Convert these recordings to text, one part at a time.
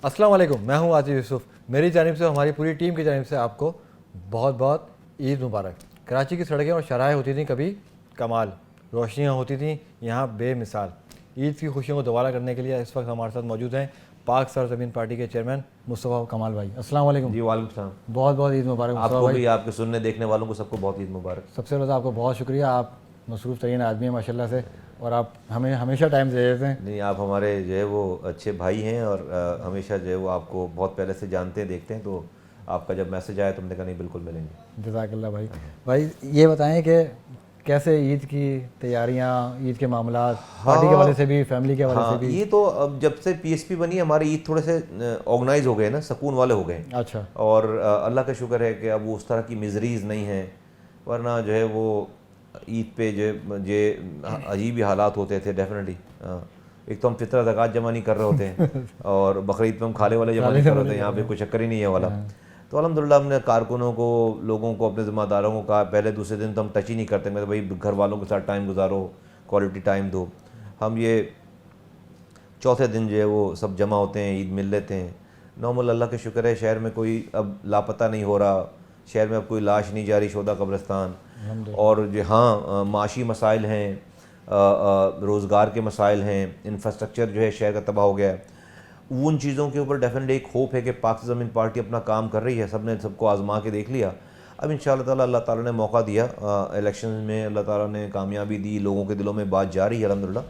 अस्सलाम वालेकुम, मैं हूं आतिफ यूसुफ। मेरी जानिब से, हमारी पूरी टीम की जानिब से आपको बहुत बहुत ईद मुबारक। कराची की सड़कें और शराहें होती थीं कभी कमाल, रोशनियां होती थीं यहाँ बेमिसाल। ईद की खुशियों को दोबारा करने के लिए इस वक्त हमारे साथ मौजूद हैं पाक सरजमीन पार्टी के चेयरमैन मुस्तफ़ा कमाल भाई। अस्सलाम वालेकुम। जी वालेकुम सलाम। बहुत बहुत ईद मुबारक मुस्तफ़ा आपको भाई। भी, आपके सुनने देखने वालों को सबको बहुत ईद मुबारक। सबसे पहले तो आपको बहुत शुक्रिया, आप मसरूफ़ तरीन आदमी हैं माशाल्लाह से, और आप हमें हमेशा टाइम दे देते हैं। नहीं, आप हमारे जो है वो अच्छे भाई हैं और हमेशा जो है वो आपको बहुत पहले से जानते हैं, देखते हैं, तो आपका जब मैसेज आया तो हमने कहा नहीं बिल्कुल मिलेंगे। जज़ाकल्लाह भाई। भाई ये बताएं कि कैसे ईद की तैयारियां, ईद के मामला, पार्टी के हवाले से भी, फैमिली के हवाले से हाँ, भी। ये तो अब जब से पीएसपी बनी हमारी ईद थोड़े से ऑर्गेनाइज हो गए ना, सुकून वाले हो गए। अच्छा। और अल्लाह का शुक्र है कि अब वो उस तरह की मिजरीज नहीं है, वरना जो है वो ईद पे जो अजीब ही हालात होते थे डेफिनेटली। एक तो हम फितरा ज़कात जमा नहीं कर रहे होते हैं और बकरीद पे हम खाले वाले जमा नहीं कर रहे होते हैं, यहाँ पे कोई चक्कर ही नहीं है वाला। तो अल्हम्दुलिल्लाह हमने कारकुनों को, लोगों को, अपने ज़िम्मेदारों को कहा पहले दूसरे दिन तो हम टच ही नहीं करते, मैं तो भाई घर वालों के साथ टाइम गुजारो, क्वालिटी टाइम दो। हम ये चौथे दिन जो है वो सब जमा होते हैं, ईद मिल लेते हैं। नॉर्मल अल्लाह के शुक्र है शहर में कोई अब लापता नहीं हो रहा, शहर में अब कोई लाश नहीं जा रही शोदा कब्रिस्तान। और जो हाँ माशी मसाइल हैं, रोज़गार के मसाइल हैं, इंफ्रास्ट्रक्चर जो है शहर का तबाह हो गया है, उन चीज़ों के ऊपर डेफिनेटली एक होप है कि पाक ज़मीन पार्टी अपना काम कर रही है। सब ने सबको आजमा के देख लिया। अब इंशाअल्लाह ताला अल्लाह ताला ने मौका दिया, इलेक्शन में अल्लाह ताला ने कामयाबी दी, लोगों के दिलों में बात जा रही है अल्हम्दुलिल्लाह।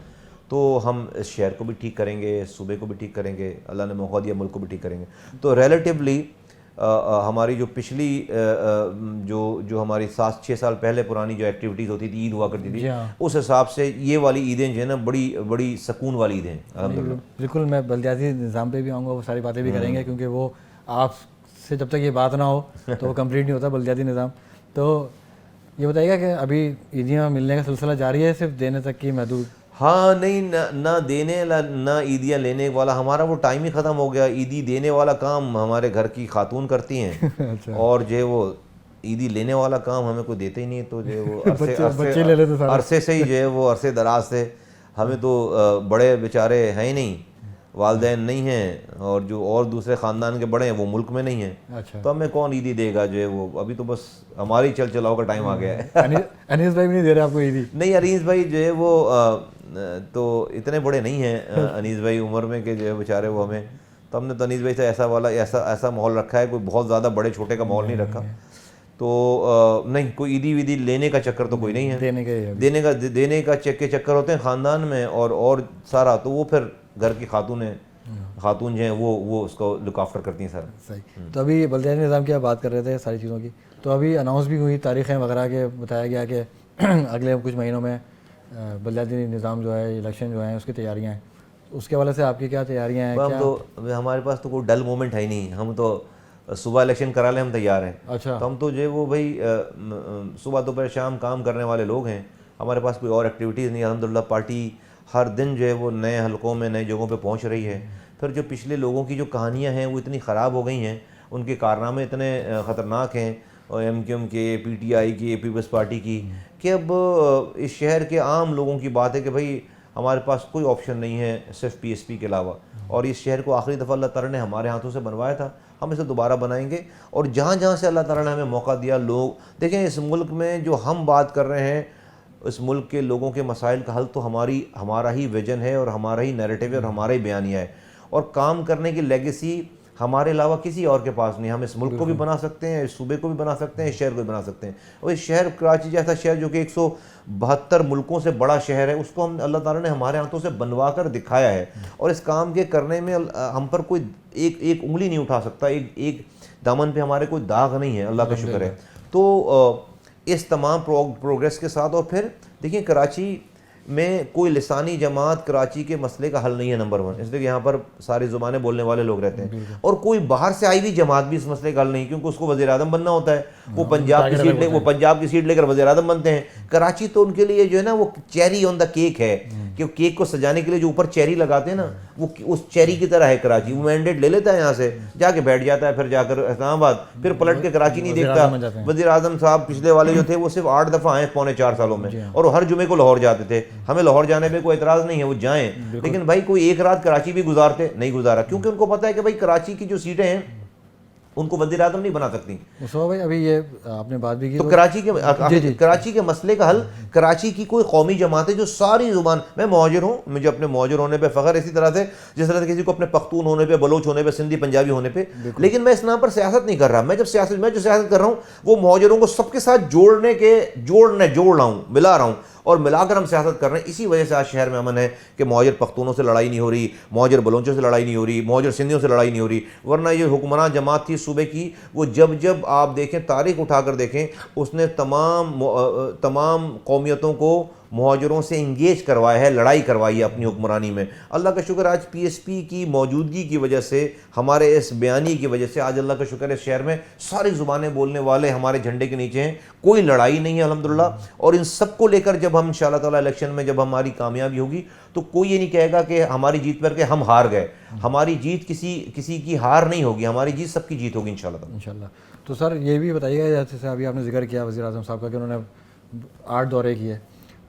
तो हम इस शहर को भी ठीक करेंगे, सूबे को भी ठीक करेंगे, अल्लाह ने मौका दिया, मुल्क को भी ठीक करेंगे। तो रिलेटिवली हमारी जो पिछली जो हमारी 7-6 साल पहले पुरानी जो एक्टिविटीज़ होती थी, ईद हुआ करती थी, उस हिसाब से ये वाली ईदें जो है ना बड़ी बड़ी सुकून वाली ईदें अल्हम्दुलिल्लाह। बिल्कुल, मैं बल्दियाती निज़ाम पे भी आऊँगा, वो सारी बातें भी करेंगे, क्योंकि वो आपसे जब तक ये बात ना हो तो वो कंप्लीट नहीं होता बल्दियाती निज़ाम। तो ये बताइएगा कि अभी ईदियाँ मिलने का सिलसिला जारी है, सिर्फ देने तक की महदूद? हाँ, नहीं, ना देने ना ईदियाँ लेने वाला, हमारा वो टाइम ही ख़त्म हो गया। ईदी देने वाला काम हमारे घर की खातून करती हैं अच्छा। और जो है वो ईदी लेने वाला काम हमें कोई देते ही नहीं है। तो जो है वो बच्चे ले लेते सारे। अरसे से ही जो है वो अरसे दराज से हमें तो बड़े बेचारे हैं ही नहीं, वालदैन नहीं हैं, और जो और दूसरे ख़ानदान के बड़े हैं वो मुल्क में नहीं हैं। अच्छा। तो हमें कौन ईदी देगा जो है वो, अभी तो बस हमारी चल चलाओ का टाइम आ गया है। अनीस भाई भी नहीं दे रहे आपको ईदी? नहीं, अनीस भाई जो है वो तो इतने बड़े नहीं हैं अनीस भाई उम्र में कि जो है बेचारे वो हमें, तो हमने तो अनीस भाई से ऐसा माहौल रखा है, कोई बहुत ज़्यादा बड़े छोटे का माहौल नहीं रखा। तो नहीं, कोई ईदी वीदी लेने का चक्कर तो कोई नहीं है। देने का चक्कर होते हैं ख़ानदान में, और सारा तो वो फिर घर की खातून जो हैं वो उसको लुक आफ्टर करती हैं सर। सही। तो अभी बल्दियाती निज़ाम की आप बात कर रहे थे, सारी चीज़ों की, तो अभी अनाउंस भी हुई तारीखें वगैरह के, बताया गया कि अगले कुछ महीनों में बल्दियाती निज़ाम जो है, इलेक्शन जो है, उसकी तैयारियाँ हैं। उसके हवाले से आपकी क्या तैयारियाँ हैं? हम तो, हमारे पास तो कोई डल मोमेंट है ही नहीं, हम तो सुबह इलेक्शन करा लें हम तैयार हैं। अच्छा। तो हम तो जो है वो भाई सुबह दोपहर शाम काम करने वाले लोग हैं, हमारे पास कोई और एक्टिविटीज़ नहीं। अल्हम्दुलिल्लाह पार्टी हर दिन जो है वो नए हलकों में, नई जगहों पे पहुंच रही है। फिर जो पिछले लोगों की जो कहानियां हैं वो इतनी ख़राब हो गई हैं, उनके कारनामे इतने ख़तरनाक हैं, और MQM के, PTI की, पीपल्स पार्टी की, कि अब इस शहर के आम लोगों की बात है कि भाई हमारे पास कोई ऑप्शन नहीं है सिर्फ PSP के अलावा। और इस शहर को आखिरी दफ़ा अल्लाह ताला ने हमारे हाथों से बनवाया था, हम इसे दोबारा बनाएंगे। और जहाँ जहाँ से अल्लाह ताला ने हमें मौका दिया, लोग देखें इस मुल्क में जो हम बात कर रहे हैं, इस मुल्क के लोगों के मसाइल का हल तो हमारा ही विजन है, और हमारा ही नैरेटिव है, और हमारा ही बयानिया है, और काम करने की लेगेसी हमारे अलावा किसी और के पास नहीं। हम इस मुल्क को भी बना सकते हैं, इस सूबे को भी बना सकते हैं, इस शहर को भी बना सकते हैं। और इस शहर, कराची जैसा शहर जो कि 172 मुल्कों से बड़ा शहर है, उसको हम, अल्लाह ताला ने हमारे हाथों से बनवा कर दिखाया है। और इस काम के करने में हम पर कोई एक उंगली नहीं उठा सकता, एक दामन पे हमारे कोई दाग नहीं है, अल्लाह का शुक्र है। तो इस तमाम प्रोग्रेस के साथ, और फिर देखिए कराची में कोई लिसानी जमात कराची के मसले का हल नहीं है, नंबर 1, इसलिए यहाँ पर सारी ज़ुबानें बोलने वाले लोग रहते हैं। और कोई बाहर से आई हुई जमात भी इस मसले का हल नहीं, क्योंकि उसको वज़ीर आज़म बनना होता है। वो पंजाब की सीट लेकर वज़ीर आज़म बनते हैं। कराची तो उनके लिए जो है ना वो चेरी ऑन द केक है कि केक को सजाने के लिए जो ऊपर चेरी लगाते हैं ना, वो उस चेरी की तरह है कराची। वो मैंडेट ले लेता है यहाँ से, जाके बैठ जाता है, फिर जाकर इस्लामाबाद, फिर पलट के कराची नहीं देखता। वज़ीर आज़म साहब पिछले वाले जो थे वो सिर्फ 8 दफ़ा आए पौने 4 सालों में, और हर जुमे को लाहौर जाते थे। हमें लाहौर जाने पे कोई एतराज़ नहीं है, वो जाएँ, लेकिन भाई कोई एक रात कराची भी गुजारते नहीं गुजारा, क्योंकि उनको पता है कि भाई कराची की जो सीटें हैं उनको वज़ीर आज़म नहीं बना सकती। मुस्तफ़ा भाई अभी ये आपने बात भी की, तो कराची के मसले का हल, कराची की कोई कौमी जमात है जो सारी जुबान, मैं मुहाजिर हूँ, मुझे अपने मुहाजिर होने पे फ़ख्र, इसी तरह से जिस तरह से किसी को अपने पख्तून होने पे, बलोच होने पे, सिंधी पंजाबी होने पे, लेकिन मैं इस नाम पर सियासत नहीं कर रहा। मैं जो सियासत कर रहा हूँ वो मुहाजिरों को सबके साथ जोड़ रहा हूँ, मिला रहा हूँ, और मिलाकर हम सियासत कर रहे हैं। इसी वजह से आज शहर में अमन है कि मुहाजिर पख्तूनों से लड़ाई नहीं हो रही, मुहाजिर बलोचों से लड़ाई नहीं हो रही, मुहाजिर सिंधियों से लड़ाई नहीं हो रही। वरना ये हुक्मरान जमात थी सूबे की, वो जब आप देखें, तारीख उठाकर देखें, उसने तमाम कौमियतों को मुहाजिरों से इंगेज करवाया है, लड़ाई करवाई है अपनी हुक्मरानी में। अल्लाह का शुक्र आज पीएसपी की मौजूदगी की वजह से, हमारे इस बयानी की वजह से आज अल्लाह का शुक्र है शहर में सारी ज़ुबानें बोलने वाले हमारे झंडे के नीचे हैं, कोई लड़ाई नहीं है अल्हम्दुलिल्लाह। और इन सब को लेकर जब हम इंशाअल्लाह ताला इलेक्शन में जब हमारी कामयाबी होगी तो कोई ये नहीं कहेगा कि हमारी जीत पर के हम हार गए। हमारी जीत किसी की हार नहीं होगी, हमारी जीत सबकी जीत होगी इंशाअल्लाह। तो सर ये भी बताइएगा, जैसे अभी आपने जिक्र किया वज़ीर आज़म साहब का कि उन्होंने 8 दौरे किए,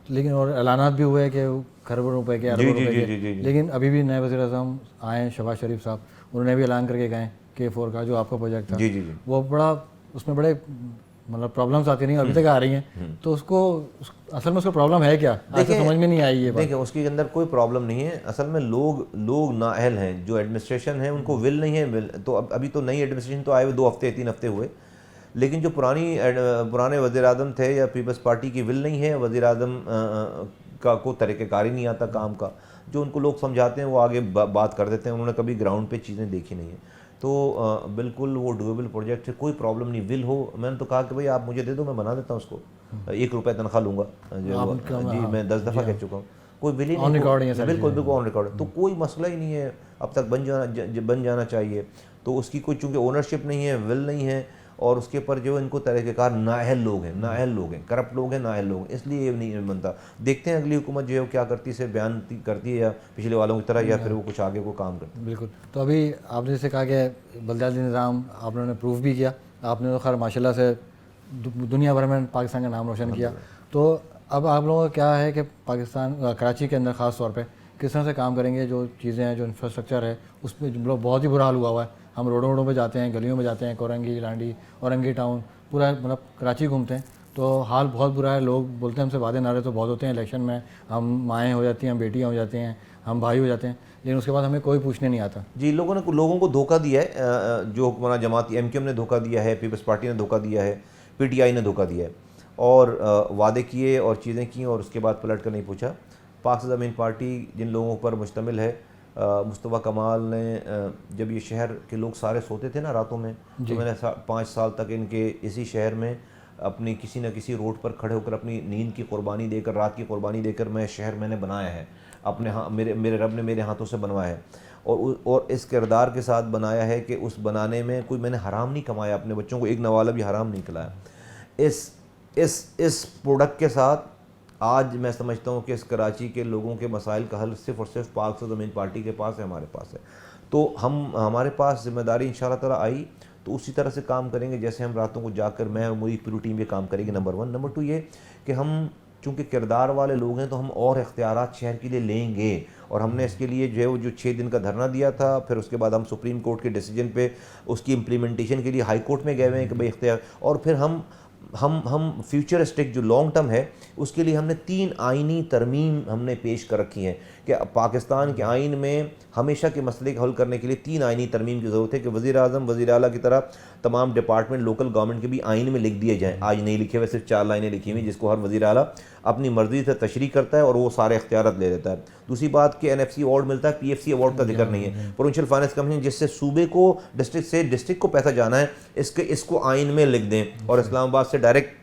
लेकिन और ऐलानात भी हुए कि खरबों रुपए के, अरबों रुपए के, लेकिन अभी भी नए वज़ीर आज़म आए शहबाज शरीफ साहब, उन्होंने भी ऐलान करके गए K4 का जो आपका प्रोजेक्ट था, वो बड़ा, उसमें बड़े मतलब प्रॉब्लम्स आती नहीं, अभी तक आ रही हैं, तो उसको असल में उसका प्रॉब्लम है क्या, देखिए समझ में नहीं आई ये बात। देखिए उसके अंदर कोई प्रॉब्लम नहीं है, असल में लोग नाअहल हैं, जो एडमिनिस्ट्रेशन है उनको विल नहीं है। तो अभी तो नई एडमिनिस्ट्रेशन तो आए हुए 2 हफ्ते 3 हफ्ते हुए, लेकिन जो पुराने वज़ीर आज़म थे या पीपल्स पार्टी की विल नहीं है, वज़ीर आज़म का कोई तरीक़ेकार ही नहीं आता काम का, जो उनको लोग समझाते हैं वो आगे बात कर देते हैं, उन्होंने कभी ग्राउंड पे चीज़ें देखी नहीं है। तो बिल्कुल वो डूएबल प्रोजेक्ट है, कोई प्रॉब्लम नहीं। विल हो, मैंने तो कहा कि भाई आप मुझे दे दो, मैं बना देता हूँ उसको, 1 रुपये तनख्वाह लूँगा जी, मैं 10 दफ़ा कह चुका हूँ। कोई विल ही नहीं, बिल्कुल ऑन रिकॉर्ड, तो कोई मसला ही नहीं है, अब तक बन जाना चाहिए। तो उसकी कोई चूँकि ओनरशिप नहीं है, विल नहीं है, और उसके ऊपर जो इनको तरीक़ेकार नाअहल लोग हैं, करप्ट लोग हैं, नाअहल लोग हैं, इसलिए ये नहीं बनता। देखते हैं अगली हुकूमत जो है वो क्या करती है, बयान करती है या पिछले वालों की तरह, या फिर वो कुछ आगे को काम करती है। बिल्कुल। तो अभी आपने जैसे कहा कि बलदियाती निज़ाम आपने प्रूफ भी किया, आपने तो खैर माशाल्लाह से दुनिया भर में पाकिस्तान का नाम रोशन किया। तो अब आप लोगों का क्या है कि पाकिस्तान, कराची के अंदर ख़ास तौर पर किस तरह से काम करेंगे, जो चीज़ें हैं, जो इंफ्रास्ट्रक्चर है, उसमें बहुत ही बुरा हाल हुआ है। हम रोडों पे जाते हैं, गलियों में जाते हैं, कोरंगी, लांडी, औरंगी टाउन, पूरा मतलब कराची घूमते हैं तो हाल बहुत बुरा है। लोग बोलते हैं हमसे वादे नारे तो बहुत होते हैं, इलेक्शन में हम माएँ हो जाती हैं, हम बेटियाँ हो जाती हैं, हम भाई हो जाते हैं, लेकिन उसके बाद हमें कोई पूछने नहीं आता। जी, लोगों को धोखा दिया है, जो हुक्मरान जमात MQM ने धोखा दिया है, पीपल्स पार्टी ने धोखा दिया है, PTI ने धोखा दिया है, और वादे किए और चीज़ें की और उसके बाद पलट कर नहीं पूछा। पाक से ज़मीन पार्टी जिन लोगों पर मुश्तमिल है, मुस्तफ़ा कमाल ने, जब ये शहर के लोग सारे सोते थे ना रातों में, तो मैंने 5 साल तक इनके इसी शहर में अपनी किसी न किसी रोड पर खड़े होकर अपनी नींद की कुर्बानी देकर, रात की कुर्बानी देकर मैं शहर मैंने बनाया है अपने मेरे रब ने मेरे हाथों से बनवाया है, और इस किरदार के साथ बनाया है कि उस बनाने में कोई मैंने हराम नहीं कमाया, अपने बच्चों को एक नवाला भी हराम नहीं खिलाया। इस प्रोडक्ट के साथ आज मैं समझता हूँ कि इस कराची के लोगों के मसाइल का हल सिर्फ़ और सिर्फ पाक से ज़मीन पार्टी के पास है, हमारे पास है। तो हमारे पास जिम्मेदारी इंशाअल्लाह ताला आई तो उसी तरह से काम करेंगे जैसे हम रातों को जाकर, मैं और मेरी पूरी टीम ये काम करेगी। नंबर 1। नंबर 2 ये कि हम चूँकि किरदार वाले लोग हैं तो हम और इख्तियारात शहर के लिए लेंगे, और हमने इसके लिए जो है वो 6 दिन का धरना दिया था, फिर उसके बाद हम सुप्रीम कोर्ट के डिसीजन पे उसकी इम्प्लीमेंटेशन के लिए हाई कोर्ट में गए हुए हैं कि भाई इख्तियार, और फिर हम फ्यूचरिस्टिक जो लॉन्ग टर्म है उसके लिए हमने 3 आइनी तरमीम हमने पेश कर रखी हैं कि पाकिस्तान के आइन में हमेशा के मसले को हल करने के लिए 3 आइनी तरमीम की ज़रूरत है कि वज़ीर आज़म, वज़ीर आला की तरह तमाम डिपार्टमेंट लोकल गवर्नमेंट के भी आइन में लिख दिए जाएँ। आज नहीं लिखे हुए, सिर्फ 4 लाइनें लिखी हुई जिसको हर वज़ीर आला अपनी मर्ज़ी से तशरीह करता है और वो सारे इख्तियारात ले लेता है। दूसरी बात कि NFC अवार्ड मिलता है, PFC अवार्ड का जिक्र नहीं है, प्रोविंशियल फाइनेंस कमीशन, जिससे सूबे को डिस्ट्रिक्ट से डिस्ट्रिक्ट को पैसा जाना है, इसको आइन में लिख दें, और इस्लामाबाद से डायरेक्ट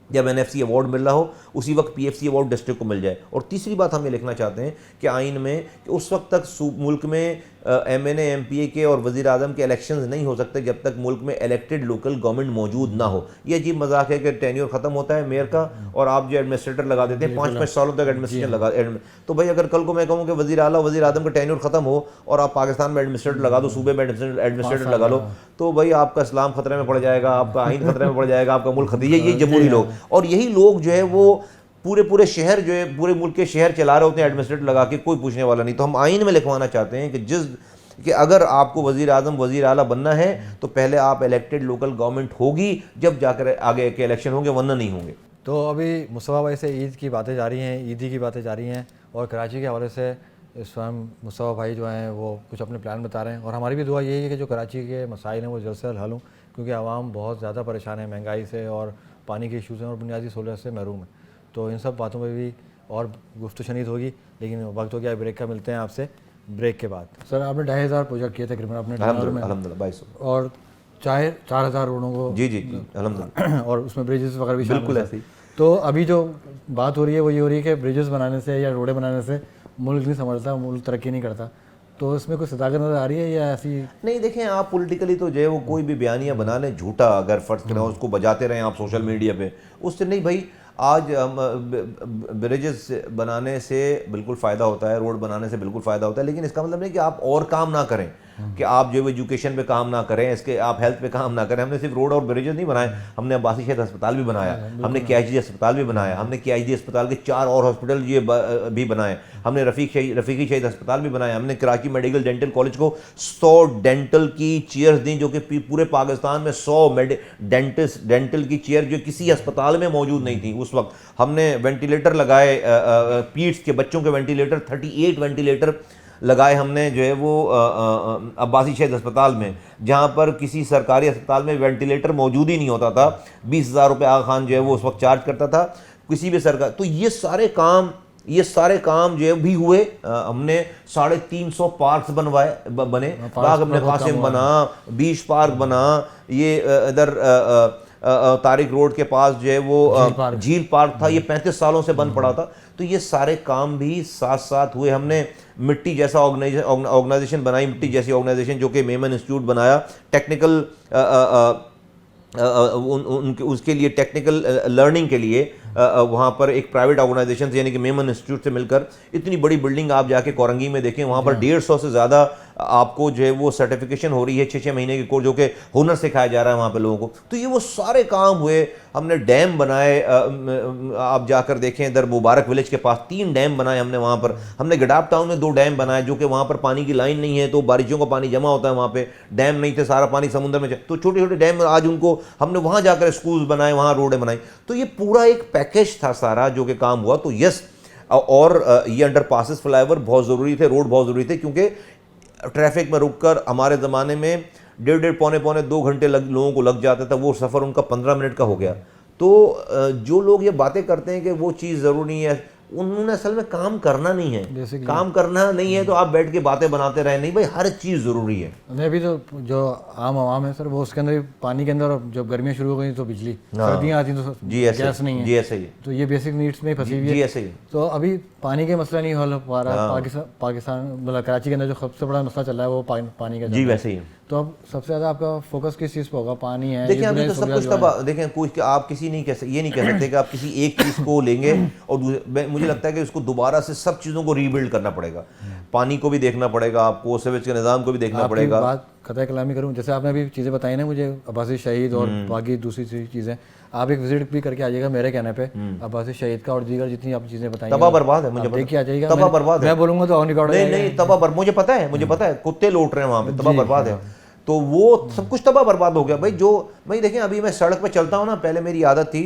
जब NFC अवार्ड मिल रहा हो उसी वक्त PFC अवार्ड डिस्ट्रिक्ट को मिल जाए। और तीसरी बात हम ये लिखना चाहते हैं कि आइन में कि उस वक्त तक मुल्क में MNA MPA के और वज़ीर आज़म के इलेक्शंस नहीं हो सकते जब तक मुल्क में इलेक्टेड लोकल गवर्नमेंट मौजूद ना हो। ये अजीब मजाक है कि टेन्योर ख़त्म होता है मेयर का और आप जो एडमिनिस्ट्रेटर लगा देते हैं 5-5 सालों तक एडमिनिस्ट्रेशन लगा। तो भाई अगर कल को मैं कहूँ कि वज़ीर आला वज़ीर आज़म का टेन्योर ख़त्म हो और आप पाकिस्तान में एडमिनिस्ट्रेटर लगा दो, सूबे में एडमिनिस्ट्रेटर लगा लो, तो भाई आपका इस्लाम खतरे में पड़ जाएगा, आपका आइन खतरे में पड़ जाएगा, आपका मुल्क खतरे। यही जमहूरी लोग, और यही लोग जो है वो पूरे शहर जो है पूरे मुल्क के शहर चला रहे होते हैं एडमिनिस्ट्रेटर लगा के, कोई पूछने वाला नहीं। तो हम आइन में लिखवाना चाहते हैं कि अगर आपको वज़ीर आज़म वज़ीर आला बनना है तो पहले आप इलेक्टेड लोकल गवर्नमेंट होगी, जब जाकर आगे के इलेक्शन होंगे, वरना नहीं होंगे। तो अभी मुस्तफ़ा भाई से ईद की बातें जारी हैं, ईदी की बातें जारी हैं, और कराची के हवाले से स्वयं मुस्तफ़ा भाई जो हैं वो कुछ अपने प्लान बता रहे हैं, और हमारी भी दुआ यही है कि जो कराची के मसाइल हैं वो जल्द से जल्द हल हों, क्योंकि आवाम बहुत ज़्यादा परेशान है महंगाई से और पानी के इशूज़ हैं और बुनियादी सहूलियत से महरूम है। तो इन सब बातों पर भी और गुफ्तगू शनीद होगी, लेकिन वक्त हो गया ब्रेक का। मिलते हैं आपसे ब्रेक के बाद। सर आपने 2500 प्रोजेक्ट किए तकरीबन अपने अल्हम्दुलिल्लाह 2200 और 4000 रोडों को जी अल्हम्दुलिल्लाह और उसमें ब्रिजेस वगैरह भी बिल्कुल ऐसे ही। तो अभी जो बात हो रही है वो ये हो रही है कि ब्रिजेस बनाने से या रोडें बनाने से मुल्क नहीं संभलता, मुल्क तरक्की नहीं करता। तो इसमें कोई सदाकत नज़र आ रही है या ऐसी? नहीं, देखें आप पॉलिटिकली तो जो है वो कोई भी बयानियाँ बना लें झूठा, अगर फर्ज करें उसको बजाते रहें आप सोशल मीडिया पे, उससे नहीं भाई। आज ब्रिजेस बनाने से बिल्कुल फ़ायदा होता है, रोड बनाने से बिल्कुल फ़ायदा होता है, लेकिन इसका मतलब नहीं कि आप और काम ना करें, कि आप जो है एजुकेशन पे काम ना करें, इसके आप हेल्थ पे काम ना करें। हमने सिर्फ रोड और ब्रिजेस नहीं बनाए, हमने अब्बासी शहीद अस्पताल भी बनाया, हमने KIG अस्पताल भी बनाया, हमने KIG अस्पताल के 4 और हॉस्पिटल ये भी बनाए, हमने रफ़ीकी शहीद अस्पताल भी बनाया, हमने कराची मेडिकल डेंटल कॉलेज को 100 डेंटल की चेयर्स दी, जो कि पूरे पाकिस्तान में 100 डेंटल की चेयर जो किसी अस्पताल में मौजूद नहीं थी उस वक्त। हमने वेंटिलेटर लगाए, पीड्स के बच्चों के वेंटिलेटर 38 वेंटिलेटर लगाए हमने जो है वो अब्बासी शहीद अस्पताल में, जहाँ पर किसी सरकारी अस्पताल में वेंटिलेटर मौजूद ही नहीं होता था। 20,000 रुपये आगा खान जो है वो उस वक्त चार्ज करता था किसी भी सरकार। तो ये सारे काम जो है भी हुए। हमने 350 पार्क्स बने, बाग अपने कासिम बना, बीच पार्क बना, ये इधर तारिक रोड के पास जो है वो झील पार्क था, ये 35 सालों से बंद पड़ा था। तो ये सारे काम भी साथ साथ हुए। हमने मिट्टी जैसा ऑर्गेनाइजेशन बनाई, मिट्टी जैसी ऑर्गेनाइजेशन जो कि मेमन इंस्टीट्यूट बनाया, टेक्निकल उसके लिए टेक्निकल लर्निंग के लिए वहाँ पर एक प्राइवेट ऑर्गेनाइजेशन यानी कि मेमन इंस्टीट्यूट से मिलकर इतनी बड़ी बिल्डिंग आप जाके कोरंगी में देखें, वहाँ पर 150 से ज़्यादा आपको जो है वो सर्टिफिकेशन हो रही है 6-6 महीने की कोर्स, जो कि हुनर सिखाया जा रहा है वहाँ पे लोगों को। तो ये वो सारे काम हुए। हमने डैम बनाए, आप जाकर देखें इधर मुबारक विलेज के पास 3 डैम बनाए हमने वहाँ पर। हमने गडाप टाउन में 2 डैम बनाए, जो कि वहाँ पर पानी की लाइन नहीं है, तो बारिशों का पानी जमा होता है, वहाँ पे डैम नहीं थे, सारा पानी समुद्र में। तो छोटे छोटे डैम आज उनको हमने वहाँ जाकर स्कूल्स बनाए, वहाँ रोडें बनाई। तो ये पूरा एक पैकेज था सारा जो कि काम हुआ। तो यस, और ये अंडर पासिस फ्लाईओवर बहुत ज़रूरी थे, रोड बहुत ज़रूरी थे, क्योंकि ट्रैफिक में रुककर हमारे ज़माने में 1.5 पौने 2 घंटे लोगों को लग जाता था, वो सफ़र उनका 15 मिनट का हो गया। तो जो लोग ये बातें करते हैं कि वो चीज़ ज़रूरी है, उन्होंने असल में काम करना नहीं है। काम करना नहीं है तो आप बैठ के बातें बनाते रहे, नहीं भाई, हर चीज़ ज़रूरी है। नहीं, अभी तो जो आम आवाम है सर, वो उसके अंदर पानी के अंदर जब गर्मियाँ शुरू हो गई तो बिजली, सर्दियाँ आती तो गैस नहीं है, जी ऐसे ही, तो ये बेसिक नीड्स में फंसी हुई है, जी ऐसे ही। तो अभी पानी के मसला नहीं हल हो पा रहा। पाकिस्तान मतलब कराची के अंदर जो सबसे बड़ा मसला चल रहा है वो पानी का, जी वैसे ही। तो अब सबसे ज़्यादा आपका फोकस किस चीज़ पर होगा? पानी है। देखिए अभी तो सब कुछ तबाह, देखें कुछ आप किसी नहीं ये नहीं कह सकते कि आप किसी एक चीज़ को लेंगे और मुझे लगता है कि उसको दोबारा से सब चीज़ों को रीबिल्ड करना पड़ेगा। पानी को भी देखना पड़ेगा आपको, सीवेज के निज़ाम को भी देखना पड़ेगा। बात कतई कलामी करूँ, जैसे आपने अभी चीज़ें बताई ना मुझे, अब्बासी शहीद और बाकी दूसरी चीज़ें, आप एक विजिट भी करके आ जाइएगा मेरे कहने पे, अब्बासी शहीद का और दीगर जितनी आप चीज़ें बताई, तबाह बर्बाद है, मुझे देखिए आ जाइएगा। तबाह बर्बाद है, मैं बोलूँगा तो ऑन रिकॉर्ड नहीं तबाह बर्बाद, मुझे पता है, कुत्ते लौट रहे हैं वहाँ पे, तबाह बर्बाद है। तो वो सब कुछ तबाह बर्बाद हो गया भाई। देखें अभी मैं सड़क पे चलता हूँ ना, पहले मेरी आदत थी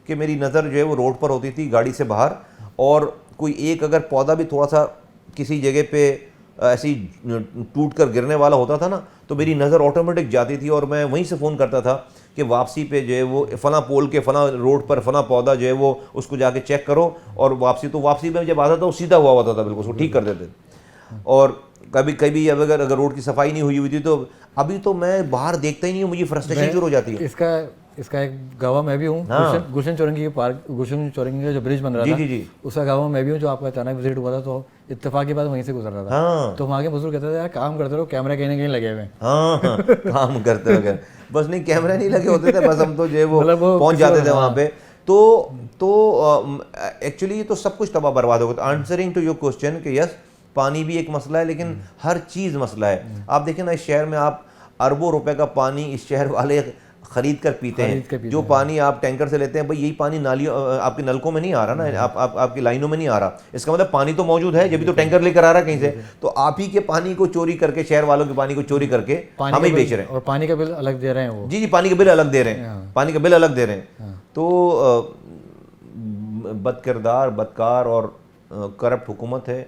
कि मेरी नज़र जो है वो रोड पर होती थी गाड़ी से बाहर, और कोई एक अगर पौधा भी थोड़ा सा किसी जगह पे ऐसी टूट कर गिरने वाला होता था ना, तो मेरी नज़र ऑटोमेटिक जाती थी और मैं वहीं से फ़ोन करता था कि वापसी पे जो है वो फ़ना पोल के फ़ना रोड पर फ़ना पौधा जो है वो उसको जाके चेक करो, और वापसी में जब आता था वो सीधा हुआ होता था, बिल्कुल उसको ठीक कर देते। और कभी अगर रोड की सफाई नहीं हुई थी तो अभी तो मैं बाहर देखता ही नहीं हूँ, मुझे फ्रस्ट्रेशन शुरू हो जाती है। इसका इसका एक गवाह मैं भी हूँ। गुलशन चौरंगी के पार्क, गुलशन चौरंगी का जो ब्रिज बन रहा था, जी उसका गवाह मैं भी हूँ, जो आपका अचानक विजिट हुआ था, तो इत्तेफाक की बात वहीं से गुजर रहा था। हाँ तो वहाँ के बुजुर्ग कहते थे यार काम करते रहो, कैमरा कहीं ना कहीं लगे हुए हैं। हाँ काम करते रहो, बस नहीं कैमरा नहीं लगे होते थे, बस हम तो जो है वो मतलब वो पहुंच जाते थे वहाँ पे। तो एक्चुअली ये तो सब कुछ तबाह बर्बाद हो गया। आंसरिंग टू योर क्वेश्चन कि यस पानी भी एक मसला है, लेकिन हर चीज़ मसला है। आप देखें ना, इस शहर में आप अरबों रुपए का पानी इस शहर वाले खरीद कर पीते हैं। जो पानी आप टैंकर से लेते हैं भाई, यही पानी नालियों आपके नलकों में नहीं आ रहा ना, आपकी लाइनों में नहीं आ रहा। इसका मतलब पानी तो मौजूद है, जब भी तो टैंकर लेकर आ रहा है कहीं से। तो आप ही के पानी को चोरी करके, शहर वालों के पानी को चोरी करके हम ही बेच रहे हैं। और पानी का बिल अलग दे रहे हैं वो। जी पानी का बिल अलग दे रहे हैं, पानी का बिल अलग दे रहे हैं। तो बदकिरदार, बदकार और करप्ट हुकूमत है।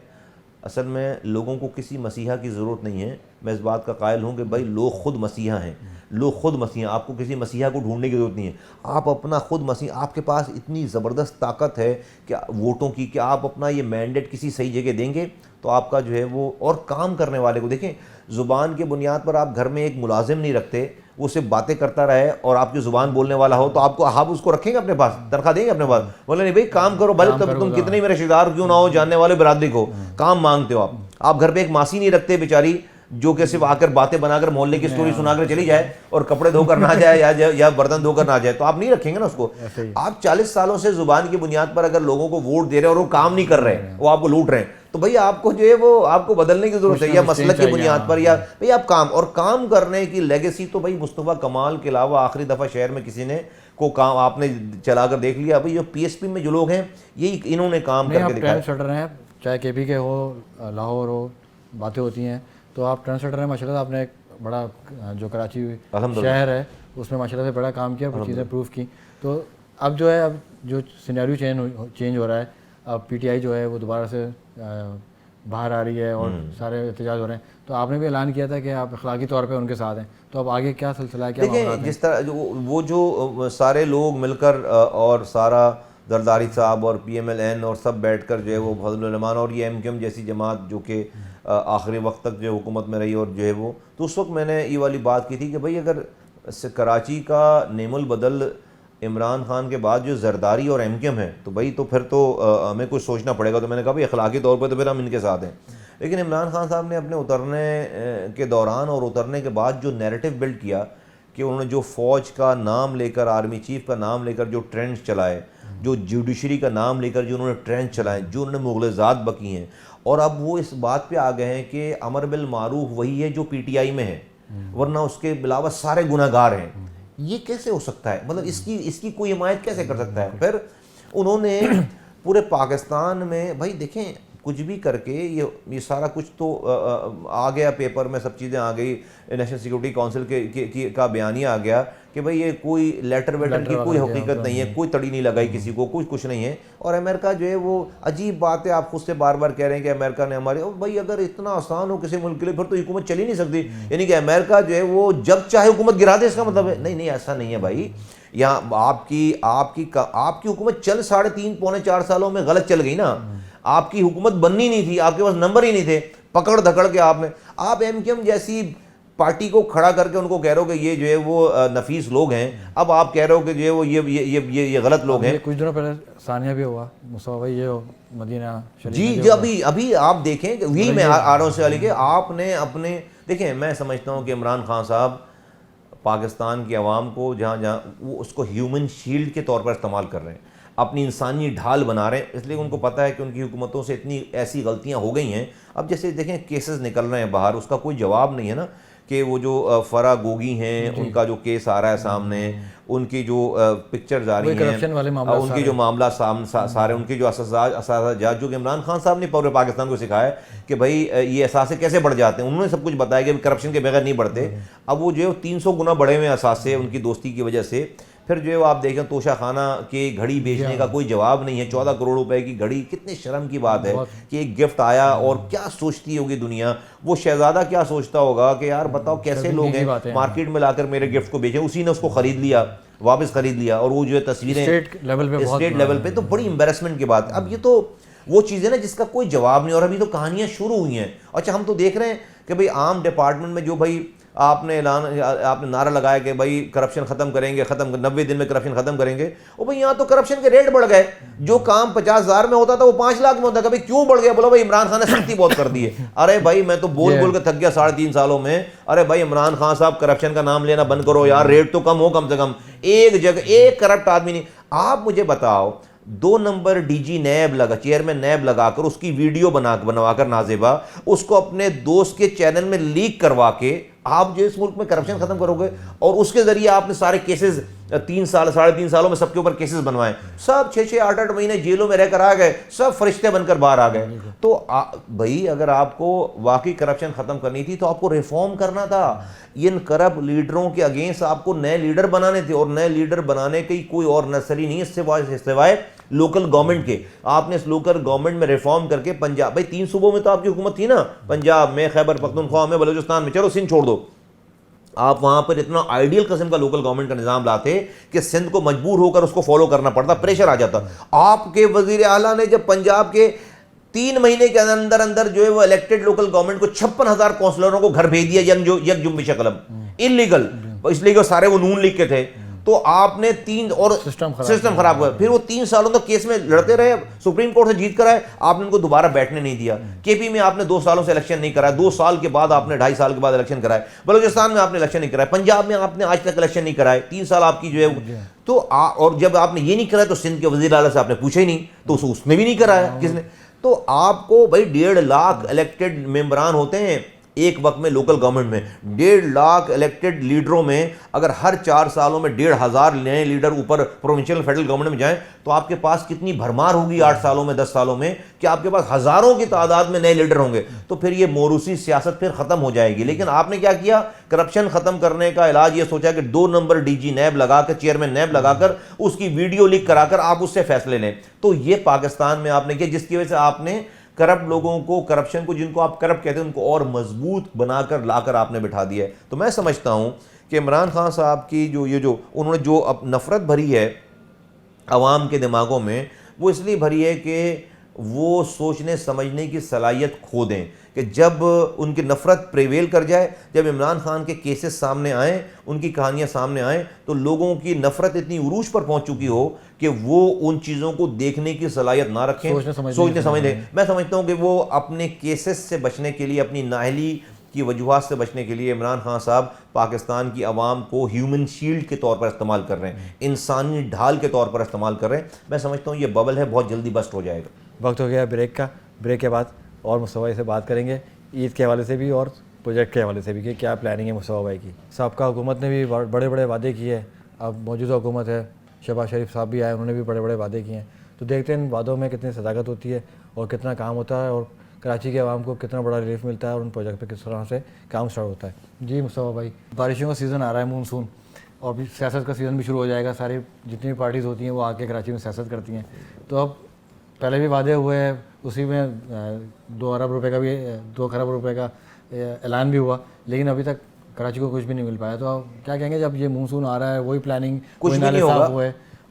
असल में लोगों को किसी मसीहा की ज़रूरत नहीं है। मैं इस बात का कायल हूँ कि भाई लोग खुद मसीहा हैं, लोग खुद मसीहा। आपको किसी मसीहा को ढूंढने की ज़रूरत नहीं है, आप अपना खुद मसीहा। आपके पास इतनी ज़बरदस्त ताकत है कि वोटों की, कि आप अपना ये मैंडेट किसी सही जगह देंगे तो आपका जो है वो, और काम करने वाले को देखें। ज़ुबान के बुनियाद पर आप घर में एक मुलाजिम नहीं रखते, वो सिर्फ बातें करता रहे और आपकी ज़ुबान बोलने वाला हो, तो आपको आप उसको रखेंगे अपने पास, तनख्वाह देंगे अपने पास? बोले नहीं भाई काम करो, भले तब तुम कितने ही मेरे रिश्तेदार क्यों ना हो, जानने वाले बरादरी को, काम मांगते हो आप घर पे एक मासी नहीं रखते बेचारी, जो कि सिर्फ आकर बातें बनाकर मोहल्ले की स्टोरी सुनाकर चली जाए और कपड़े धोकर ना जाए या बर्तन धोकर ना जाए, तो आप नहीं रखेंगे ना उसको। आप 40 सालों से जुबान की बुनियाद पर अगर लोगों को वोट दे रहे हैं और वो काम नहीं कर रहे हैं, वो आपको लूट रहे हैं, तो भाई आपको जो है वो आपको बदलने की जरूरत है, या मसलक की बुनियाद पर, या भाई आप काम, और काम करने की लेगेसी तो भाई मुस्तफा कमाल के अलावा आखिरी दफ़ा शहर में किसी ने को काम आपने चलाकर देख लिया? भाई जो PSP में जो लोग हैं, यही इन्होंने काम करके दिखाया। ट्रेंड सेटर हैं, चाहे KP के हो, लाहौर हो, बातें होती हैं, तो आप ट्रेंड सेटर हैं माशाल्लाह। आपने एक बड़ा जो कराची शहर है उसमें माशाल्लाह से बड़ा काम किया, कुछ चीज़ें प्रूव की। तो अब जो है, अब जो सिनेरियो चेंज हो रहा है, अब PTI जो है वो दोबारा से बाहर आ रही है और सारे एहतजाज हो रहे हैं। तो आपने भी ऐलान किया था कि आप अखलाकी तौर पे उनके साथ हैं, तो अब आगे क्या सिलसिला है, क्या मामला है? जिस तरह वो जो सारे लोग मिलकर और सारा जरदारी साहब और PMLN और सब बैठकर जो है वो फजलुर रहमान और ये MQM जैसी जमात जो कि आखिरी वक्त तक जो हुकूमत में रही, और जो है वो, तो उस वक्त मैंने ये वाली बात की थी कि भाई अगर कराची का नेमुल बदल इमरान खान के बाद जो जरदारी और MQM है, तो भाई तो फिर तो हमें कुछ सोचना पड़ेगा। तो मैंने कहा भाई अखलाकी तौर पर तो फिर हम इनके साथ हैं। लेकिन इमरान खान साहब ने अपने उतरने के दौरान और उतरने के बाद जो नैरेटिव बिल्ड किया, कि उन्होंने जो फ़ौज का नाम लेकर, आर्मी चीफ का नाम लेकर जो ट्रेंड्स चलाए, जो जुडिशरी का नाम लेकर जो उन्होंने ट्रेंड चलाए, जो उन्होंने मुग़लज़ात बकी हैं, और अब वो इस बात पे आ गए हैं कि अमर बिल मारूफ वही है जो PTI में है, वरना उसके अलावा सारे गुनहगार हैं। ये कैसे हो सकता है? मतलब इसकी कोई हिमायत कैसे कर सकता है? फिर उन्होंने पूरे पाकिस्तान में, भाई देखें कुछ भी करके ये सारा कुछ तो आ गया पेपर में, सब चीज़ें आ गई, नेशनल सिक्योरिटी काउंसिल का बयानिया आ गया कि भाई ये कोई लेटर वेटर की कोई हकीकत नहीं है, कोई तड़ी नहीं लगाई किसी को, कुछ नहीं है। और अमेरिका जो है वो अजीब बात है, आप खुद से बार बार कह रहे हैं कि अमेरिका ने हमारे, भाई अगर इतना आसान हो किसी मुल्क के लिए, फिर तो हुकूमत चल ही नहीं सकती। यानी कि अमेरिका जो है वो जब चाहे हुकूमत गिरा दे, इसका मतलब है? नहीं, ऐसा नहीं है भाई। यहाँ आपकी हुकूमत चल 3.5 पौने 4 सालों में गलत चल गई ना। आपकी हुकूमत बननी नहीं थी, आपके पास नंबर ही नहीं थे, पकड़ धकड़ के आप MQM जैसी पार्टी को खड़ा करके उनको कह रहे हो कि ये जो है वो नफीस लोग हैं। अब आप कह रहे हो कि जो है वो ये गलत लोग हैं। कुछ दिनों पहले सानिया भी हुआ, मुस्तफा भाई ये मदीना शरीफ जी अभी आप देखें, यही मैं आ रहा हूँ से वाली के, आपने अपने देखें, मैं समझता हूँ कि इमरान खान साहब पाकिस्तान की आवाम को जहाँ वो उसको ह्यूमन शील्ड के तौर पर इस्तेमाल कर रहे हैं, अपनी इंसानी ढाल बना रहे हैं, इसलिए उनको पता है कि उनकी हुकूमतों से इतनी ऐसी गलतियां हो गई हैं। अब जैसे देखें केसेस निकल रहे हैं बाहर, उसका कोई जवाब नहीं है ना, कि वो जो फरा गोगी हैं उनका जो केस आ रहा है सामने, उनकी जो पिक्चर्स आ रही हैं, उनके जो मामला सारे, उनके जो असाजा जो कि इमरान खान साहब ने पूरे पाकिस्तान को सिखाया कि भाई ये असासे कैसे बढ़ जाते हैं, उन्होंने सब कुछ बताया कि करप्शन के बगैर नहीं बढ़ते। अब वो जो है 300 गुना बढ़े हुए असासे उनकी दोस्ती की वजह से। फिर जो है आप देखें तोशा खाना के घड़ी बेचने का कोई जवाब नहीं है, 14 करोड़ रुपए की घड़ी, कितने शर्म की बात है कि एक गिफ्ट आया, और क्या सोचती होगी दुनिया, वो शहजादा क्या सोचता होगा कि यार बताओ कैसे लोग हैं मार्केट में लाकर मेरे गिफ्ट को बेचे, उसी ने उसको खरीद लिया, वापस खरीद लिया, और वो जो है तस्वीरें स्टेट लेवल पे, तो बड़ी एम्बेरसमेंट की बात। अब ये तो वो चीज़ है ना जिसका कोई जवाब नहीं, और अभी तो कहानियाँ शुरू हुई हैं। अच्छा हम तो देख रहे हैं कि भाई आम डिपार्टमेंट में जो भाई आपने आपने नारा लगाया कि भाई करप्शन खत्म करेंगे, 90 दिन में करप्शन खत्म करेंगे। और भाई यहाँ तो करप्शन के रेट बढ़ गए, जो काम 50,000 में होता था वो 5 लाख में होता। कभी क्यों बढ़ गया? बोलो भाई इमरान खान ने सख्ती बहुत कर दी है। अरे भाई मैं तो बोल बोल के थक गया 3.5 सालों में। अरे भाई इमरान खान साहब करप्शन का नाम लेना बंद करो यार, रेट तो कम हो, कम से कम एक जगह एक करप्ट आदमी नहीं। आप मुझे बताओ 2 नंबर डीजी नैब लगा, चेयरमैन नैब लगाकर उसकी वीडियो बनवाकर नाजिबा उसको अपने दोस्त के चैनल में लीक करवा के आप जो इस मुल्क में करप्शन खत्म करोगे, और उसके जरिए आपने सारे केसेस 3 साल 3.5 सालों में सबके ऊपर केसेस बनवाए, सब 6-6 8-8 महीने जेलों में रहकर आ गए, सब फरिश्ते बनकर बाहर आ गए। तो भाई अगर आपको वाकई करप्शन खत्म करनी थी तो आपको रिफॉर्म करना था। इन करप्ट लीडरों के अगेंस्ट आपको नए लीडर बनाने थे, और नए लीडर बनाने की कोई और नर्सरी नहीं है सिवाय लोकल गवर्नमेंट के। आपने इस लोकल गवर्नमेंट में रिफॉर्म करके पंजाब, भाई 3 सूबों में तो आपकी हुकूमत थी ना, पंजाब में, खैबर पख्तूनख्वा में, बलूचिस्तान में, चलो सिंध छोड़ दो, आप वहां पर इतना आइडियल किस्म का लोकल गवर्नमेंट का निजाम लाते कि सिंध को मजबूर होकर उसको फॉलो करना पड़ता, प्रेशर आ जाता। आपके वजीर आला ने जब पंजाब के 3 महीने के अंदर अंदर जो है वो इलेक्टेड लोकल गवर्नमेंट को 56,000 काउंसलरों को घर भेज दिया, यक जुम्बिश कलम, इलीगल, इसलिए कि सारे वो नून लीग के थे। तो आपने 3 और सिस्टम खराब हुआ। फिर वो 3 सालों तक केस में लड़ते रहे, सुप्रीम कोर्ट से जीत कर आए, आपने उनको दोबारा बैठने नहीं दिया। केपी में आपने 2 सालों से इलेक्शन नहीं कराया, 2 साल के बाद आपने 2.5 साल के बाद इलेक्शन कराए, बलूचिस्तान में आपने इलेक्शन नहीं कराया, पंजाब में आपने आज तक इलेक्शन नहीं कराए, 3 साल आपकी जो है तो और जब आपने ये नहीं कराया तो सिंध के वजीर आला से आपने पूछा ही नहीं, तो उसने भी नहीं कराया किसने। तो आपको भाई 1.5 लाख इलेक्टेड मेंबरान होते हैं एक वक्त में लोकल गवर्नमेंट में, 1.5 लाख इलेक्टेड लीडरों में अगर हर 4 सालों में 1,500 नए लीडर ऊपर प्रोविंशियल फेडरल गवर्नमेंट में जाएं तो आपके पास कितनी भरमार होगी 8 सालों में, 10 सालों में, कि आपके पास हजारों की तादाद में नए लीडर होंगे। तो फिर ये मोरूसी सियासत फिर खत्म हो जाएगी। लेकिन आपने क्या किया? करप्शन खत्म करने का इलाज ये सोचा कि 2 नंबर डीजी नैब लगाकर, चेयरमैन नैब लगाकर उसकी वीडियो लीक कराकर आप उससे फैसले लें। तो ये पाकिस्तान में आपने किया, जिसकी वजह से आपने करप्ट लोगों को, करप्शन को, जिनको आप करप्ट कहते हैं, उनको और मजबूत बनाकर लाकर आपने बिठा दिया है। तो मैं समझता हूं कि इमरान खान साहब की जो उन्होंने जो अब नफरत भरी है अवाम के दिमागों में, वो इसलिए भरी है कि वो सोचने समझने की सलाहियत खो दें, कि जब उनकी नफ़रत प्रिवेल कर जाए, जब इमरान खान के केसेस सामने आएँ, उनकी कहानियाँ सामने आएँ, तो लोगों की नफ़रत इतनी उरूज पर पहुँच चुकी हो कि वो उन चीज़ों को देखने की सलाहियत ना रखें, सोचने समझने। मैं समझता हूँ कि वो अपने केसेस से बचने के लिए, अपनी नाअहली की वजूहात से बचने के लिए इमरान खान साहब पाकिस्तान की आवाम को ह्यूमन शील्ड के तौर पर इस्तेमाल कर रहे हैं, इंसानी ढाल के तौर पर इस्तेमाल कर रहे हैं। मैं समझता हूँ ये बबल है, बहुत जल्दी बस्ट हो जाएगा। वक्त हो गया ब्रेक का। ब्रेक के बाद और मुस्तफा से बात करेंगे ईद के हवाले से भी और प्रोजेक्ट के हवाले से भी कि क्या प्लानिंग है मुस्तफा भाई की। सबका हुकूमत ने भी बड़े बड़े वादे किए हैं, अब मौजूदा हुकूमत है, शहबाज शरीफ साहब भी आए, उन्होंने भी बड़े बड़े वादे किए हैं। तो देखते हैं इन वादों में कितनी सदाकत होती है और कितना काम होता है, और कराची के आवाम को कितना बड़ा रिलीफ मिलता है, और उन प्रोजेक्ट पे किस तरह से काम स्टार्ट होता है। जी मुस्तफा भाई, बारिशों का सीज़न आ रहा है, मानसून, और भी सियासत का सीज़न भी शुरू हो जाएगा। सारी जितनी भी पार्टीज़ होती हैं वो आके कराची में सियासत करती हैं। तो अब पहले भी वादे हुए हैं, उसी में 2 अरब रुपए का भी 2 खरब रुपए का ऐलान भी हुआ, लेकिन अभी तक कराची को कुछ भी नहीं मिल पाया। तो आप क्या कहेंगे, जब ये मानसून आ रहा है, वही प्लानिंग कुछ भी नहीं होगा,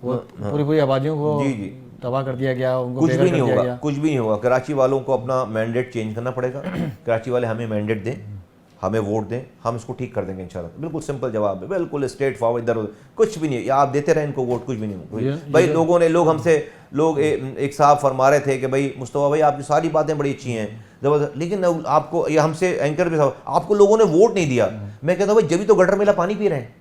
वो पूरी आबादियों को तबाह कर दिया गया, उनको कुछ भी नहीं होगा, कुछ भी नहीं होगा। कराची वालों को अपना मैंडेट चेंज करना पड़ेगा। कराची वाले हमें मैंडेट दें, हमें वोट दें, हम इसको ठीक कर देंगे इंशाल्लाह। बिल्कुल सिंपल जवाब है, बिल्कुल स्ट्रेट फॉरवर्ड, इधर कुछ भी नहीं। या आप देते रहे इनको वोट, कुछ भी नहीं। भाई लोग एक साहब फरमा रहे थे कि भाई मुस्तफा भाई आपकी सारी बातें बड़ी अच्छी हैं, जबरदस्त, लेकिन आपको, ये हमसे एंकर भी साहब, आपको लोगों ने वोट नहीं दिया। मैं कहता हूँ भाई जब भी तो गटर मेला पानी पी रहे हैं,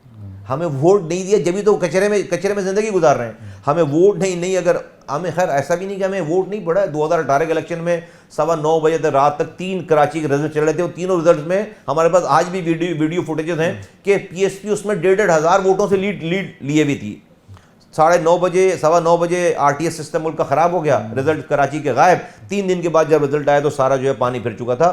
हमें वोट नहीं दिया, जब भी तो कचरे में ज़िंदगी गुजार रहे हैं। हमें वोट नहीं अगर हमें, खैर ऐसा भी नहीं कि हमें वोट नहीं पड़ा है। 2018 के इलेक्शन में 9:15 बजे तक रात तक 3 कराची के रिजल्ट चल रहे थे, और तीनों रिजल्ट में हमारे पास आज भी वीडियो फुटेजेस हैं कि PSP उसमें 1,500 हज़ार वोटों से लीड लिए हुई थी। 9:30 बजे 9:15 बजे RTS सिस्टम मुल्क का ख़राब हो गया, रिजल्ट कराची के गायब। 3 दिन के बाद जब रिजल्ट आया तो सारा जो है पानी फिर चुका था।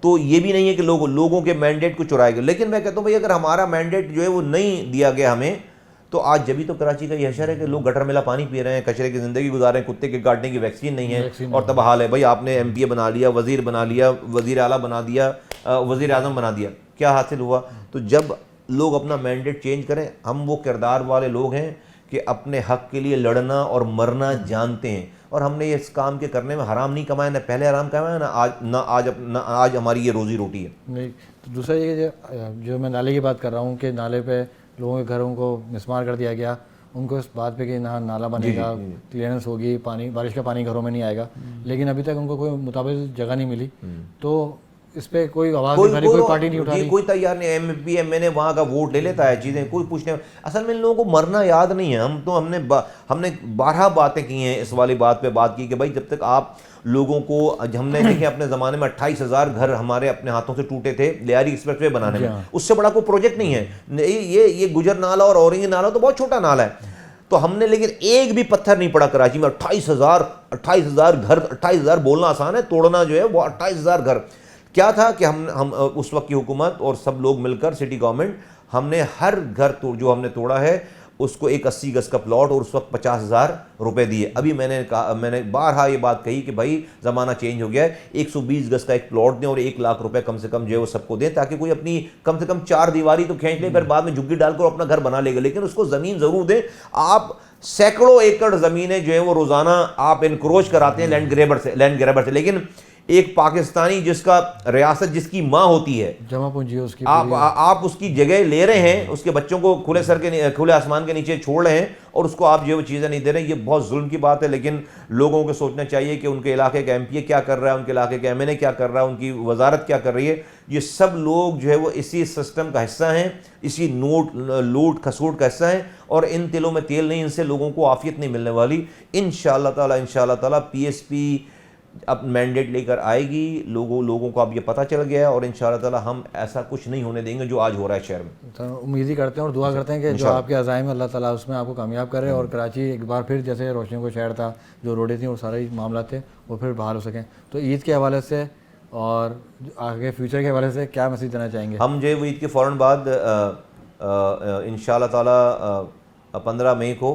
तो ये भी नहीं है कि लोगों के मैंडेट को चुराए गए। लेकिन मैं कहता हूँ भाई अगर हमारा मैंडेट जो है वो नहीं दिया गया हमें, तो आज जब भी तो कराची का ये हशर है कि लोग गटर मेला पानी पी रहे हैं, कचरे की ज़िंदगी गुजार रहे हैं, कुत्ते के काटने की वैक्सीन नहीं है, और तबाहाल है। भाई आपने MPA बना लिया, वज़ीर बना लिया, वज़ीर आला बना दिया, वज़ीर आज़म बना दिया, क्या हासिल हुआ? तो जब लोग अपना मैंडेट चेंज करें, हम वो किरदार वाले लोग हैं कि अपने हक़ के लिए लड़ना और मरना जानते हैं। और हमने ये इस काम के करने में हराम नहीं कमाया, ना पहले हराम कमाया, ना आज हमारी ये रोज़ी रोटी है। नहीं, तो दूसरा ये जो मैं नाले की बात कर रहा हूँ कि नाले पे लोगों के घरों को मिसमार कर दिया गया, उनको इस बात पे कि नाला बनेगा, क्लियरेंस होगी, पानी, बारिश का पानी घरों में नहीं आएगा, लेकिन अभी तक उनको कोई मुताबिक जगह नहीं मिली। तो इस पे कोई आवाज़ नहीं उठाई, कोई पार्टी नहीं उठा रही, कोई तैयार नहीं। एमपी एमएलए वहाँ का वोट ले लेता है, चीज़ें कोई पूछने। असल में इन लोगों को मरना याद नहीं है। हमने 12 बातें की हैं, इस वाली बात पे बात की कि भाई जब तक आप लोगों को, हमने देखे अपने ज़माने में 28,000 घर हमारे अपने हाथों से टूटे थे लियारी एक्सप्रेसवे बनाने में, उससे बड़ा कोई प्रोजेक्ट नहीं है। ये गुजर नाला और औरंगी नाला तो बहुत छोटा नाला है, तो हमने, लेकिन एक भी पत्थर नहीं पड़ा कराची में। 28,000 घर, 28,000 बोलना आसान है, तोड़ना जो है वो 28,000 घर। क्या था कि हम उस वक्त की हुकूमत और सब लोग मिलकर, सिटी गवर्नमेंट, हमने हर घर जो हमने तोड़ा है उसको एक 80 गज का प्लॉट और उस वक्त 50,000 रुपए दिए। अभी मैंने बारहा ये बात कही कि भाई ज़माना चेंज हो गया है, 120 गज का एक प्लॉट दें और 1 लाख रुपए कम से कम जो है वो सबको दें, ताकि कोई अपनी कम से कम 4 दीवारी तो खींच ले, फिर बाद में झुग्गी डालकर अपना घर बना लेगा, लेकिन उसको ज़मीन ज़रूर दें। आप सैकड़ों एकड़ ज़मीनें जो है वो रोज़ाना आप इनक्रोच कराते हैं लैंड ग्रैबर से, लेकिन एक पाकिस्तानी जिसका रियासत जिसकी माँ होती है, जमा पूंजी उसकी, आप उसकी जगह ले रहे हैं, उसके बच्चों को खुले आसमान के नीचे छोड़ रहे हैं और उसको आप जो चीज़ें नहीं दे रहे हैं। ये बहुत जुल्म की बात है। लेकिन लोगों को सोचना चाहिए कि उनके इलाके का एमपीए क्या कर रहा है, उनके इलाके का एमएनए क्या कर रहा है, उनकी वजारत क्या कर रही है। ये सब लोग जो है वो इसी सिस्टम का हिस्सा हैं, इसी लूट खसूट का हिस्सा हैं, और इन तिलों में तेल नहीं, इनसे लोगों को आफियत नहीं मिलने वाली। इंशाअल्लाह ताला पीएसपी अब मैंडेट लेकर आएगी, लोगों को अब ये पता चल गया है, और इंशाअल्लाह ताला हम ऐसा कुछ नहीं होने देंगे जो आज हो रहा है शहर में। तो उम्मीद ही करते हैं और दुआ करते हैं कि जो आपके अज़ाइम अल्लाह ताला उसमें आपको कामयाब करे, और कराची एक बार फिर जैसे रोशनियों को शहर था, जो रोडें थी, वो सारे मामला थे, वो फिर बहाल हो सकें। तो ईद के हवाले से और आगे फ्यूचर के हवाले से क्या मैसेज देना चाहेंगे? हम जो ईद के फ़ौरन बाद इंशाअल्लाह ताला 15 मई को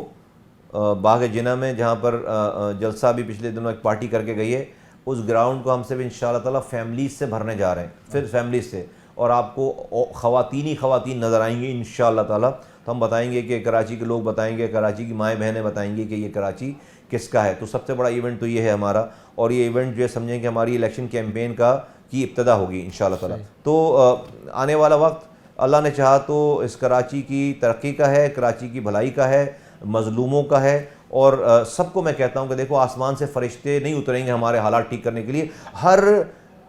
बाग जिना में, जहाँ पर जलसा भी पिछले दिनों एक पार्टी करके गई है, उस ग्राउंड को हम सब इंशाअल्लाह ताला फैमिलीज से भरने जा रहे हैं, फिर फैमिलीज से, और आपको ख़वातीन नज़र आएंगी इंशाअल्लाह ताला। तो हम बताएंगे कि कराची के लोग बताएंगे, कराची की माएँ बहनें बताएंगी कि ये कराची किसका है। तो सबसे बड़ा इवेंट तो ये है हमारा, और ये इवेंट जो है समझें कि हमारी इलेक्शन कैंपेन की इब्तदा होगी इंशाअल्लाह ताला। तो आने वाला वक्त अल्लाह ने चाहा तो इस कराची की तरक्की का है, कराची की भलाई का है, मज़लूमों का है, और सबको मैं कहता हूँ कि देखो, आसमान से फरिश्ते नहीं उतरेंगे हमारे हालात ठीक करने के लिए। हर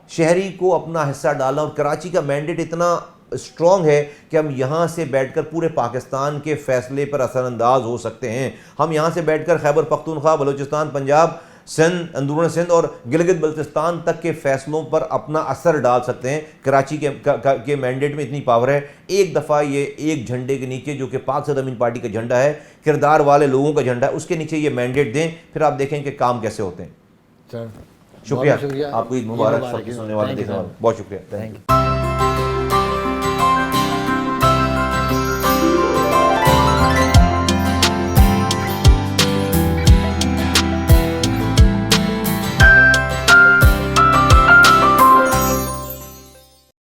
शहरी को अपना हिस्सा डालना, और कराची का मैंडेट इतना स्ट्रॉन्ग है कि हम यहाँ से बैठकर पूरे पाकिस्तान के फैसले पर असरअंदाज हो सकते हैं। हम यहाँ से बैठकर खैबर पख्तूनख्वा, बलूचिस्तान, पंजाब, सिंध, अंदरून सिंध और गिलगित बल्तिस्तान तक के फैसलों पर अपना असर डाल सकते हैं। कराची के मैंडेट में इतनी पावर है। एक दफ़ा ये एक झंडे के नीचे, जो कि पाक सद अमीन पार्टी का झंडा है, किरदार वाले लोगों का झंडा है, उसके नीचे ये मैंडेट दें, फिर आप देखें कि काम कैसे होते हैं। शुक्रिया, आपको ईद मुबारक। सबके सुनने वाले, देखने वाले बहुत शुक्रिया, थैंक यू।